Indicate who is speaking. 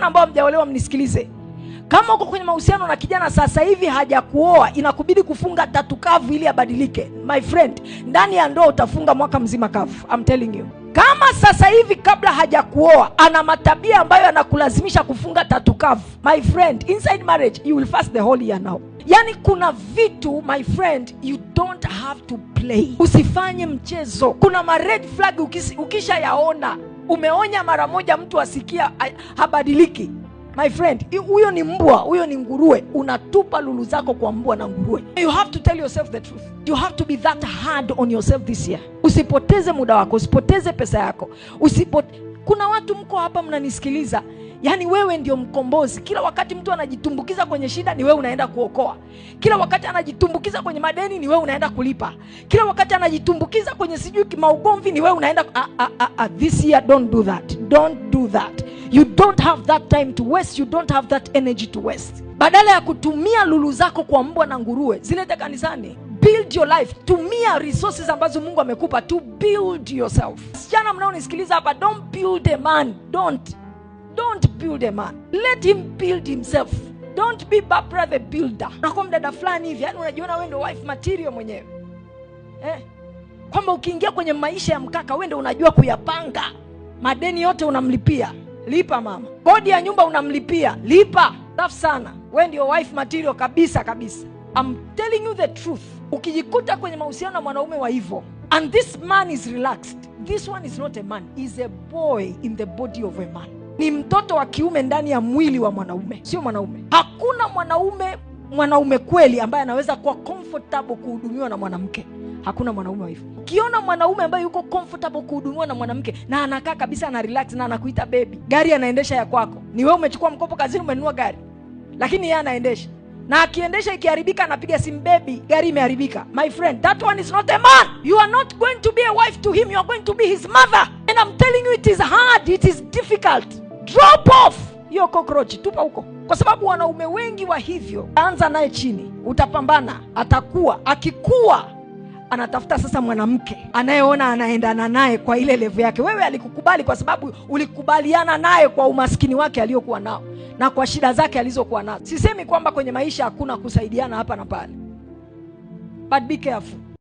Speaker 1: Wasichana ambao mjaolewa mnisikilize. Kama uko kwenye mahusiano na kijana sasa hivi hajakuoa, inakubidi kufunga tatu kavu ili abadilike. My friend, ndani ya ndoa utafunga mwaka mzima kavu. I'm telling you. Kama sasa hivi kabla hajakuoa ana matabia ambayo yanakulazimisha kufunga tatu kavu, my friend, inside marriage you will fast the whole year now. Yani kuna vitu, my friend, you don't have to play. Usifanye mchezo. Kuna ma red flag ukisha yaona, umeonya mara moja mtu asikia habadiliki, my friend, huyo ni mbwa, huyo ni nguruwe. Unatupa lulu zako kwa mbwa na nguruwe. You have to tell yourself the truth. You have to be that hard on yourself this year. Usipoteze muda wako, usipoteze pesa yako. Kuna watu mko hapa mnanisikiliza, yani wewe ndio mkombozi. Kila wakati mtu anajitumbukiza kwenye shida, ni wewe unaenda kuokoa. Kila wakati anajitumbukiza kwenye madeni, ni wewe unaenda kulipa. Kila wakati anajitumbukiza kwenye sijui maugomvi, ni wewe unaenda this year don't do that. Don't do that. You don't have that time to waste. You don't have that energy to waste. Badala ya kutumia lulu zako kwa mbwa na nguruwe, zilete kanisani. Build your life. Tumia resources ambazo Mungu amekupa to build yourself. Sichana mnaonisikiliza hapa, don't build a man. Don't build a man. Let him build himself. Don't be Barbara the builder. Unakuwa mdada fulani hivi, yani unajiona wewe ndio wife material mwenyewe. Kwamba ukiingia kwenye maisha ya mkaka, wewe ndio unajua kuyapanga. Madeni yote unamlipia. Lipa mama. Kodi ya nyumba unamlipia. Lipa. Safi sana. Wewe ndio wife material kabisa kabisa. I'm telling you the truth. Ukijikuta kwenye mahusiano na mwanaume wa hivyo, and this man is relaxed, this one is not a man, is a boy in the body of a man. Ni mtoto wa kiume ndani ya mwili wa mwanaume, sio mwanaume. Hakuna mwanaume kweli ambaye anaweza kuwa comfortable kuhudumiwa na mwanamke. Hakuna mwanaume wa hivyo. Ukiona mwanaume ambaye yuko comfortable kuhudumiwa na mwanamke na anakaa kabisa na relax na anakuita baby, gari anaendesha ya kwako. Ni wewe umechukua mkopo kazini umenunua gari, lakini yeye anaendesha. Na akiendesha ikiharibika anapiga simu, baby, gari imeharibika. My friend, that one is not a man. You are not going to be a wife to him. You are going to be his mother. And I'm telling you, it is hard. It is difficult. Drop off hiyo cockroach, tupa huko. Kwa sababu wanaume wengi wa hivyo, anza naye chini, utapambana, atakuwa, akikuwa anatafuta sasa mwanamke anayeona anaendana naye kwa ile level yake. Wewe alikukubali kwa sababu ulikubaliana naye kwa umaskini wake aliokuwa nao na kwa shida zake alizokuwa nazo. Sisemi kwamba kwenye maisha hakuna kusaidiana hapa na pale, but be careful.